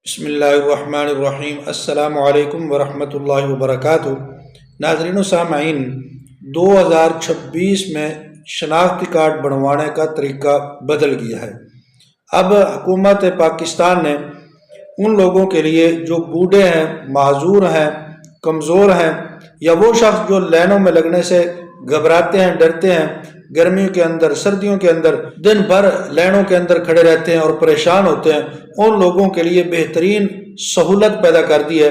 بسم اللہ الرحمن الرحیم۔ السلام علیکم ورحمۃ اللہ وبرکاتہ۔ ناظرین و سامعین، 2026 میں شناختی کارڈ بنوانے کا طریقہ بدل گیا ہے۔ اب حکومت پاکستان نے ان لوگوں کے لیے جو بوڑھے ہیں، معذور ہیں، کمزور ہیں، یا وہ شخص جو لائنوں میں لگنے سے گھبراتے ہیں، ڈرتے ہیں، گرمیوں کے اندر، سردیوں کے اندر دن بھر لائنوں کے اندر کھڑے رہتے ہیں اور پریشان ہوتے ہیں، ان لوگوں کے لیے بہترین سہولت پیدا کر دی ہے۔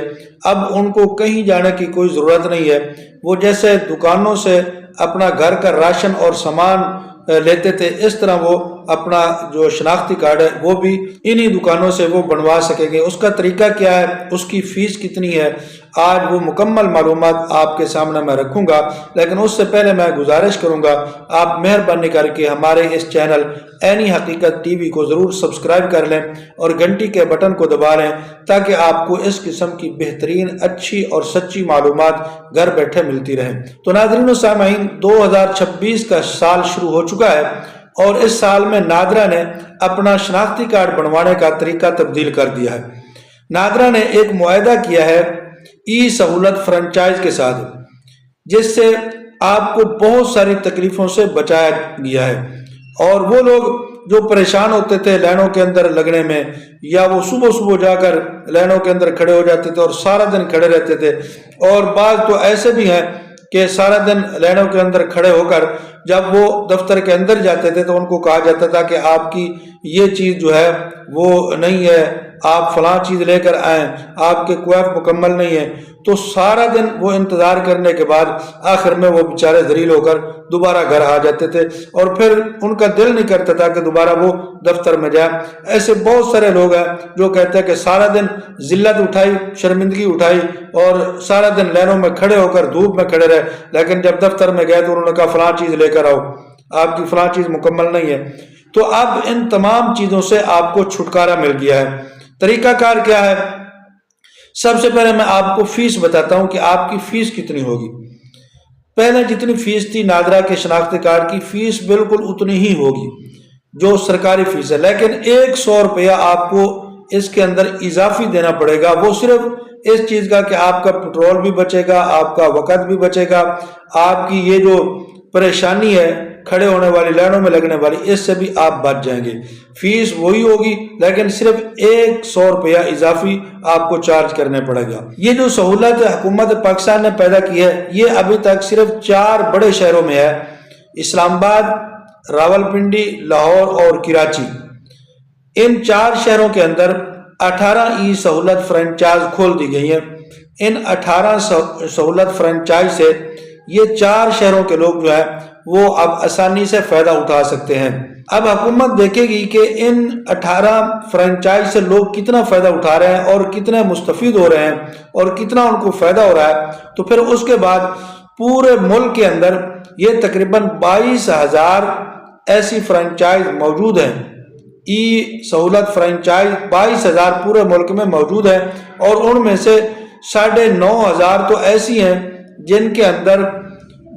اب ان کو کہیں جانے کی کوئی ضرورت نہیں ہے۔ وہ جیسے دکانوں سے اپنا گھر کا راشن اور سامان لیتے تھے، اس طرح وہ اپنا جو شناختی کارڈ ہے وہ بھی انہی دکانوں سے وہ بنوا سکیں گے۔ اس کا طریقہ کیا ہے، اس کی فیس کتنی ہے، آج وہ مکمل معلومات آپ کے سامنے میں رکھوں گا۔ لیکن اس سے پہلے میں گزارش کروں گا، آپ مہربانی کر کے ہمارے اس چینل عینی حقیقت ٹی وی کو ضرور سبسکرائب کر لیں اور گھنٹی کے بٹن کو دبا لیں تاکہ آپ کو اس قسم کی بہترین، اچھی اور سچی معلومات گھر بیٹھے ملتی رہیں۔ تو ناظرین و سامعین، 2026 کا سال شروع ہو چکا ہے اور اس سال میں نادرا نے اپنا شناختی کارڈ بنوانے کا طریقہ تبدیل کر دیا ہے۔ نادرا نے ایک معاہدہ کیا ہے ای سہولت فرنچائز کے ساتھ، جس سے آپ کو بہت ساری تکلیفوں سے بچایا گیا ہے۔ اور وہ لوگ جو پریشان ہوتے تھے لائنوں کے اندر لگنے میں، یا وہ صبح صبح جا کر لائنوں کے اندر کھڑے ہو جاتے تھے اور سارا دن کھڑے رہتے تھے، اور بعض تو ایسے بھی ہیں کہ سارا دن لائنوں کے اندر کھڑے ہو کر جب وہ دفتر کے اندر جاتے تھے تو ان کو کہا جاتا تھا کہ آپ کی یہ چیز جو ہے وہ نہیں ہے، آپ فلاں چیز لے کر آئیں، آپ کے کویف مکمل نہیں ہے۔ تو سارا دن وہ انتظار کرنے کے بعد آخر میں وہ بیچارے ذلیل ہو کر دوبارہ گھر آ جاتے تھے، اور پھر ان کا دل نہیں کرتا تھا کہ دوبارہ وہ دفتر میں جائیں۔ ایسے بہت سارے لوگ ہیں جو کہتے ہیں کہ سارا دن ذلت اٹھائی، شرمندگی اٹھائی، اور سارا دن لائنوں میں کھڑے ہو کر دھوپ میں کھڑے رہے، لیکن جب دفتر میں گئے تو انہوں نے کہا فلاں چیز لے کر آؤ، آپ کی فلاں چیز مکمل نہیں ہے۔ تو اب ان تمام چیزوں سے آپ کو چھٹکارا مل گیا ہے۔ طریقہ کار کیا ہے؟ سب سے پہلے میں آپ کو فیس بتاتا ہوں کہ آپ کی فیس کتنی ہوگی۔ پہلے جتنی فیس تھی نادرا کے شناختی کارڈ کی فیس بالکل اتنی ہی ہوگی جو سرکاری فیس ہے، لیکن 100 روپیہ آپ کو اس کے اندر اضافی دینا پڑے گا۔ وہ صرف اس چیز کا کہ آپ کا پٹرول بھی بچے گا، آپ کا وقت بھی بچے گا، آپ کی یہ جو پریشانی ہے کھڑے ہونے والی، لائنوں میں لگنے والی، اس سے بھی آپ بچ جائیں گے۔ فیس وہی ہوگی لیکن صرف 100 روپیہ اضافی آپ کو چارج کرنے پڑے گا۔ یہ جو سہولت حکومت پاکستان نے پیدا کی ہے، یہ ابھی تک صرف 4 بڑے شہروں میں ہے: اسلام آباد، راولپنڈی، لاہور اور کراچی۔ ان 4 شہروں کے اندر 18 ای سہولت فرنچائز کھول دی گئی ہیں۔ ان 18 سہولت فرنچائز سے یہ 4 شہروں کے لوگ جو ہیں وہ اب آسانی سے فائدہ اٹھا سکتے ہیں۔ اب حکومت دیکھے گی کہ ان 18 فرنچائز سے لوگ کتنا فائدہ اٹھا رہے ہیں اور کتنے مستفید ہو رہے ہیں اور کتنا ان کو فائدہ ہو رہا ہے، تو پھر اس کے بعد پورے ملک کے اندر یہ تقریباً 22,000 ایسی فرنچائز موجود ہیں۔ ای سہولت فرنچائز 22,000 پورے ملک میں موجود ہیں، اور ان میں سے 9,500 تو ایسی ہیں جن کے اندر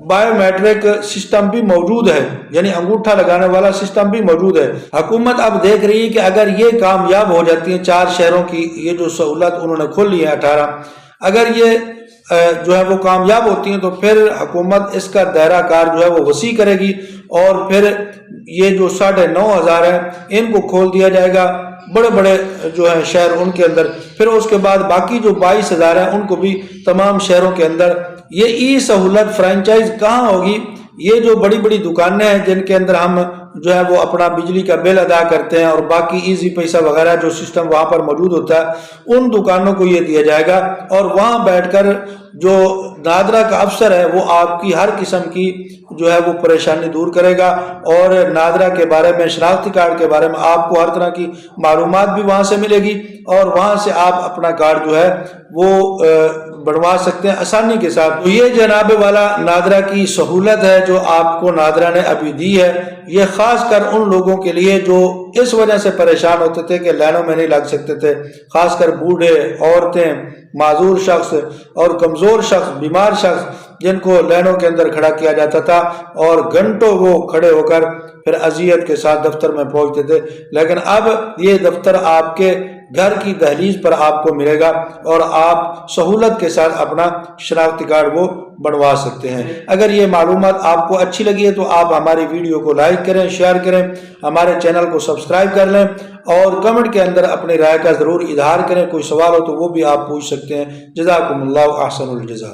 بائیو میٹرک سسٹم بھی موجود ہے، یعنی انگوٹھا لگانے والا سسٹم بھی موجود ہے۔ حکومت اب دیکھ رہی ہے کہ اگر یہ کامیاب ہو جاتی ہیں 4 شہروں کی یہ جو سہولت انہوں نے کھولی ہے 18، اگر یہ جو ہے وہ کامیاب ہوتی ہیں تو پھر حکومت اس کا دائرہ کار جو ہے وہ وسیع کرے گی، اور پھر یہ جو 9,500 ہیں ان کو کھول دیا جائے گا، بڑے بڑے جو ہیں شہر ان کے اندر۔ پھر اس کے بعد باقی جو 22,000 ہیں ان کو بھی تمام شہروں کے اندر۔ یہ ای سہولت فرنچائز کہاں ہوگی؟ یہ جو بڑی بڑی دکانیں ہیں جن کے اندر ہم جو ہے وہ اپنا بجلی کا بل ادا کرتے ہیں اور باقی ایزی پیسہ وغیرہ جو سسٹم وہاں پر موجود ہوتا ہے، ان دکانوں کو یہ دیا جائے گا، اور وہاں بیٹھ کر جو نادرا کا افسر ہے وہ آپ کی ہر قسم کی جو ہے وہ پریشانی دور کرے گا، اور نادرا کے بارے میں، شناختی کارڈ کے بارے میں آپ کو ہر طرح کی معلومات بھی وہاں سے ملے گی، اور وہاں سے آپ اپنا کارڈ جو ہے وہ بنوا سکتے ہیں آسانی کے ساتھ۔ تو یہ جناب والا نادرا کی سہولت ہے جو آپ کو نادرا نے ابھی دی ہے۔ یہ خاص کر ان لوگوں کے لیے جو اس وجہ سے پریشان ہوتے تھے کہ لائنوں میں نہیں لگ سکتے تھے، خاص کر بوڑھے، عورتیں، معذور شخص اور کمزور شخص، بیمار شخص، جن کو لائنوں کے اندر کھڑا کیا جاتا تھا اور گھنٹوں وہ کھڑے ہو کر پھر اذیت کے ساتھ دفتر میں پہنچتے تھے، لیکن اب یہ دفتر آپ کے گھر کی دہلیز پر آپ کو ملے گا اور آپ سہولت کے ساتھ اپنا شناختی کارڈ وہ بنوا سکتے ہیں۔ اگر یہ معلومات آپ کو اچھی لگی ہے تو آپ ہماری ویڈیو کو لائک کریں، شیئر کریں، ہمارے چینل کو سبسکرائب کر لیں اور کمنٹ کے اندر اپنی رائے کا ضرور اظہار کریں۔ کوئی سوال ہو تو وہ بھی آپ پوچھ سکتے ہیں۔ جزاکم اللہ احسن الجزا۔